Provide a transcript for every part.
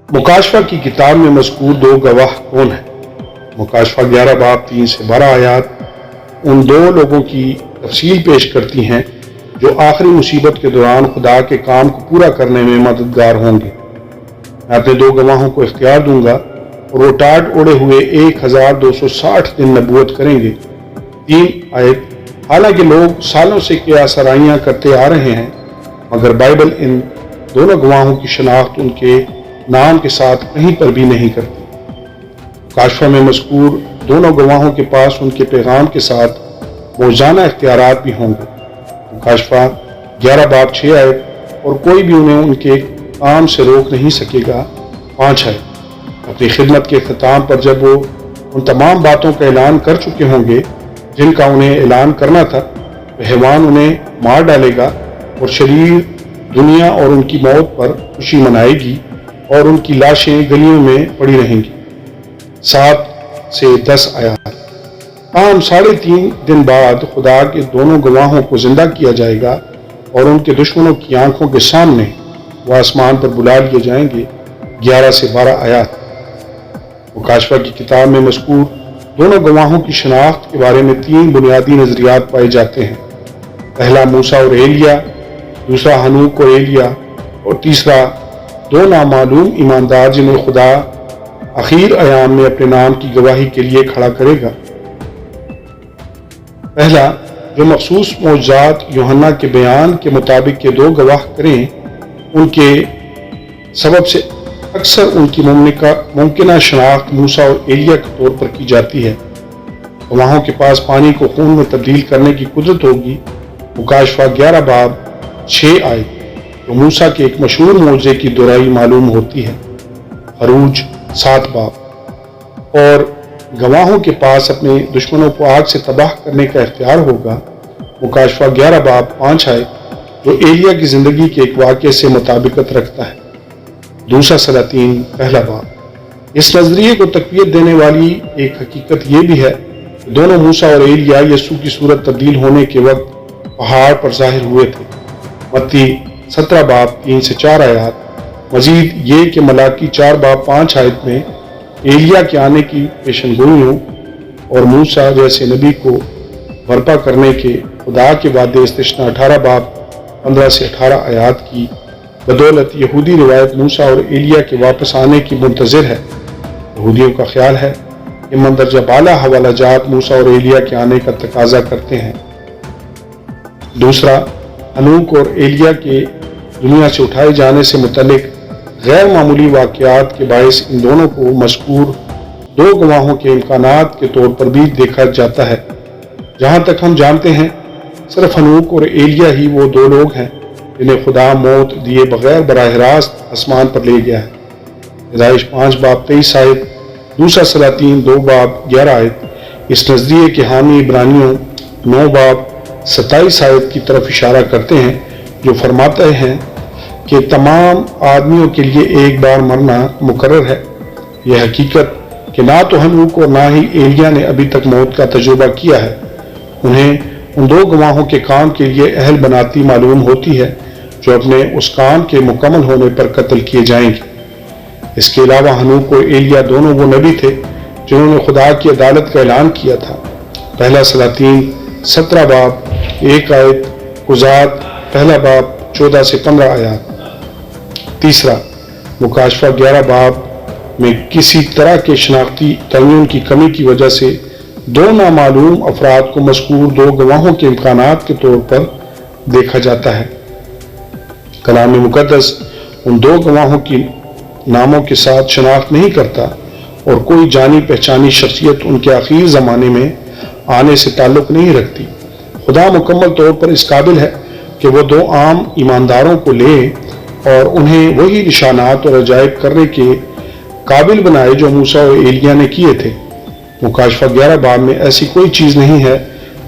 مکاشفہ کی کتاب میں مذکور دو گواہ کون ہیں؟ مکاشفہ 11 باب 3 سے 12 آیات ان دو لوگوں کی تفصیل پیش کرتی ہیں جو آخری مصیبت کے دوران خدا کے کام کو پورا کرنے میں مددگار ہوں گے۔ میں اپنے دو گواہوں کو اختیار دوں گا اور وہ ٹاٹ اوڑے ہوئے 1260 دن نبوت کریں گے۔ 3 آیت حالانکہ لوگ سالوں سے کیا سرائیاں کرتے آ رہے ہیں مگر بائبل ان دونوں گواہوں کی شناخت ان کے نام کے ساتھ کہیں پر بھی نہیں کرتی۔ مکاشفہ میں مذکور دونوں گواہوں کے پاس ان کے پیغام کے ساتھ موجزانہ اختیارات بھی ہوں گے۔ مکاشفہ 11 باب 6 آیت اور کوئی بھی انہیں ان کے کام سے روک نہیں سکے گا۔ 5 آیت اپنی خدمت کے اختتام پر جب وہ ان تمام باتوں کا اعلان کر چکے ہوں گے جن کا انہیں اعلان کرنا تھا، حیوان انہیں مار ڈالے گا اور شریر دنیا اور ان کی موت پر خوشی منائے گی اور ان کی لاشیں گلیوں میں پڑی رہیں گی۔ 7 سے 10 آیات تاہم 3.5 دن بعد خدا کے دونوں گواہوں کو زندہ کیا جائے گا اور ان کے دشمنوں کی آنکھوں کے سامنے وہ آسمان پر بلا لیے جائیں گے۔ 11 سے 12 آیات مکاشفہ کی کتاب میں مذکور دونوں گواہوں کی شناخت کے بارے میں 3 بنیادی نظریات پائے جاتے ہیں۔ پہلا موسیٰ اور ایلیا، دوسرا ہنوک اور ایلیا، اور تیسرا 2 نامعلوم ایماندار جنہیں خدا آخر ایام میں اپنے نام کی گواہی کے لیے کھڑا کرے گا۔ پہلا، جو مخصوص معجزات یوحنا کے بیان کے مطابق کے 2 گواہ کریں، ان کے سبب سے اکثر ان کی ممکنہ شناخت موسیٰ اور ایلیا کے طور پر کی جاتی ہے۔ گواہوں کے پاس پانی کو خون میں تبدیل کرنے کی قدرت ہوگی۔ مکاشفہ 11 باب 6 آیت جو موسیٰ کے ایک مشہور معجزے کی دہرائی معلوم ہوتی ہے۔ خروج 7 باب اور گواہوں کے پاس اپنے دشمنوں کو آگ سے تباہ کرنے کا اختیار ہوگا۔ مکاشفہ 11 باب 5 آیت جو ایلیا کی زندگی کے ایک واقعے سے مطابقت رکھتا ہے۔ دوسرا سلاطین 1 باب اس نظریے کو تقویت دینے والی ایک حقیقت یہ بھی ہے کہ دونوں موسیٰ اور ایلیا یسوع کی صورت تبدیل ہونے کے وقت پہاڑ پر ظاہر ہوئے تھے۔ متی 17 باب 3 سے 4 آیات مزید یہ کہ ملاکی 4 باب 5 آیت میں ایلیا کے آنے کی پیشن گوئیوں اور موسیٰ جیسے نبی کو برپا کرنے کے خدا کے وعدے استثنا 18 باب 15 سے 18 آیات کی بدولت یہودی روایت موسیٰ اور ایلیا کے واپس آنے کی منتظر ہے۔ یہودیوں کا خیال ہے کہ مندرجہ بالا حوالہ جات موسیٰ اور ایلیا کے آنے کا تقاضا کرتے ہیں۔ دوسرا، ہنوک اور ایلیا کے دنیا سے اٹھائے جانے سے متعلق غیر معمولی واقعات کے باعث ان دونوں کو مذکور 2 گواہوں کے امکانات کے طور پر بھی دیکھا جاتا ہے۔ جہاں تک ہم جانتے ہیں صرف ہنوک اور ایلیا ہی وہ 2 لوگ ہیں جنہیں خدا موت دیے بغیر براہ راست آسمان پر لے گیا ہے۔ پیدائش 5 باب 23 آیت، دوسرا سلاطین 2 باب 11 آیت اس نظریے کے حامی عبرانیوں 9 باب 27 آیت کی طرف اشارہ کرتے ہیں جو فرماتے ہیں کہ تمام آدمیوں کے لیے ایک بار مرنا مقرر ہے۔ یہ حقیقت کہ نہ تو ہنوک اور نہ ہی ایلیا نے ابھی تک موت کا تجربہ کیا ہے انہیں ان 2 گواہوں کے کام کے لیے اہل بناتی معلوم ہوتی ہے جو اپنے اس کام کے مکمل ہونے پر قتل کیے جائیں گے۔ اس کے علاوہ ہنوک اور ایلیا دونوں وہ نبی تھے جنہوں نے خدا کی عدالت کا اعلان کیا تھا۔ پہلا سلاطین 17 باب 1 آیت، قضات 1 باب 14 سے 15 آیات۔ تیسرا، مکاشفہ 11 باب میں کسی طرح کے شناختی تعین کی کمی کی وجہ سے 2 نامعلوم افراد کو مذکور 2 گواہوں کے امکانات کے طور پر دیکھا جاتا ہے۔ کلام مقدس ان 2 گواہوں کی ناموں کے ساتھ شناخت نہیں کرتا اور کوئی جانی پہچانی شخصیت ان کے آخری زمانے میں آنے سے تعلق نہیں رکھتی۔ خدا مکمل طور پر اس قابل ہے کہ وہ 2 عام ایمانداروں کو لے اور انہیں وہی نشانات اور عجائب کرنے کے قابل بنائے جو موسیٰ اور ایلیا نے کیے تھے۔ مکاشفہ 11 باب میں ایسی کوئی چیز نہیں ہے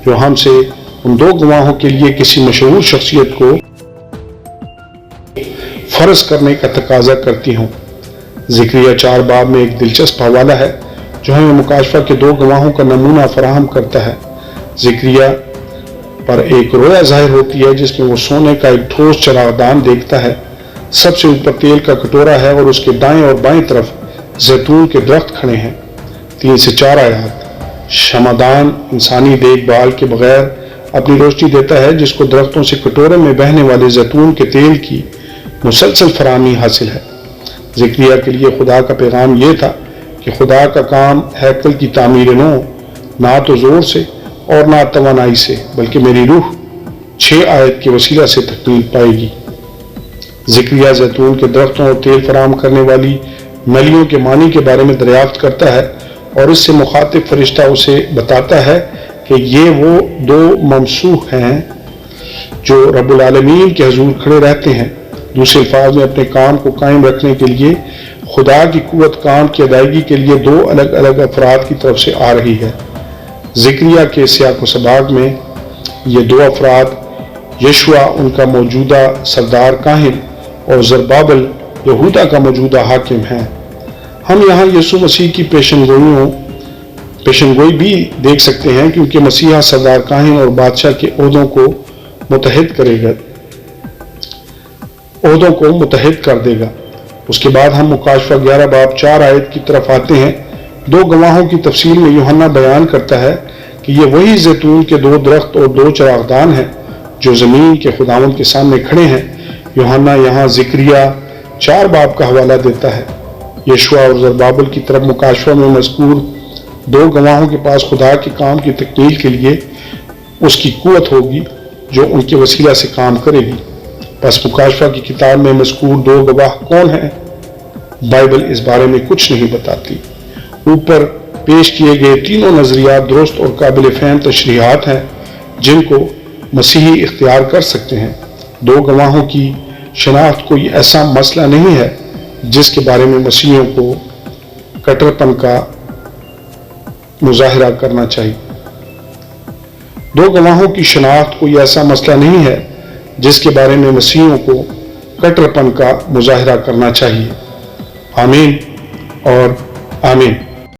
جو ہم سے ان 2 گواہوں کے لیے کسی مشہور شخصیت کو فرض کرنے کا تقاضا کرتی ہوں۔ ذکریہ 4 باب میں ایک دلچسپ حوالہ ہے جو ہمیں مکاشفہ کے 2 گواہوں کا نمونہ فراہم کرتا ہے۔ ذکریہ پر ایک رویا ظاہر ہوتی ہے جس میں وہ سونے کا ایک ٹھوس چراغدان دیکھتا ہے۔ سب سے اوپر تیل کا کٹورا ہے اور اس کے دائیں اور بائیں طرف زیتون کے درخت کھڑے ہیں۔ 3 سے 4 آیات۔ شمعدان انسانی دیکھ بھال کے بغیر اپنی روشنی دیتا ہے، جس کو درختوں سے کٹورے میں بہنے والے زیتون کے تیل کی مسلسل فراہمی حاصل ہے۔ زکریا کے لیے خدا کا پیغام یہ تھا کہ خدا کا کام ہیکل کی تعمیر نو نہ تو زور سے اور نہ توانائی سے بلکہ میری روح 6 آیت کے وسیلہ سے تکمیل پائے گی۔ زکریا زیتون کے درختوں اور تیل فراہم کرنے والی نلیوں کے معنی کے بارے میں دریافت کرتا ہے اور اس سے مخاطب فرشتہ اسے بتاتا ہے کہ یہ وہ 2 ممسوح ہیں جو رب العالمین کے حضور کھڑے رہتے ہیں۔ دوسرے الفاظ میں اپنے کام کو قائم رکھنے کے لیے خدا کی قوت کام کی ادائیگی کے لیے 2 الگ الگ افراد کی طرف سے آ رہی ہے۔ زکریا کے سیاق و سباق میں یہ 2 افراد یشوع ان کا موجودہ سردار کاہن اور زربابل یہودا کا موجودہ حاکم ہیں۔ ہم یہاں یسوع مسیح کی پیشن گوئی بھی دیکھ سکتے ہیں، کیونکہ مسیحا سردار کاہن اور بادشاہ کے عہدوں کو متحد کر دے گا۔ اس کے بعد ہم مکاشفہ 11 باب 4 آیت کی طرف آتے ہیں۔ 2 گواہوں کی تفصیل میں یوحنا بیان کرتا ہے کہ یہ وہی زیتون کے 2 درخت اور 2 چراغدان ہیں جو زمین کے خداوند کے سامنے کھڑے ہیں۔ یوحنا یہاں زکریا 4 باب کا حوالہ دیتا ہے۔ یشوع اور زربابل کی طرف مکاشفہ میں مذکور 2 گواہوں کے پاس خدا کے کام کی تکمیل کے لیے اس کی قوت ہوگی جو ان کے وسیلہ سے کام کرے گی۔ پس مکاشفہ کی کتاب میں مذکور 2 گواہ کون ہیں؟ بائبل اس بارے میں کچھ نہیں بتاتی۔ اوپر پیش کیے گئے تینوں نظریات درست اور قابل فہم تشریحات ہیں جن کو مسیحی اختیار کر سکتے ہیں۔ 2 گواہوں کی شناخت کوئی ایسا مسئلہ نہیں ہے جس کے بارے میں مسیحیوں کو کٹرپن کا مظاہرہ کرنا چاہیے۔ 2 گواہوں کی شناخت کوئی ایسا مسئلہ نہیں ہے جس کے بارے میں مسیحیوں کو کٹرپن کا مظاہرہ کرنا چاہیے۔ آمین اور آمین۔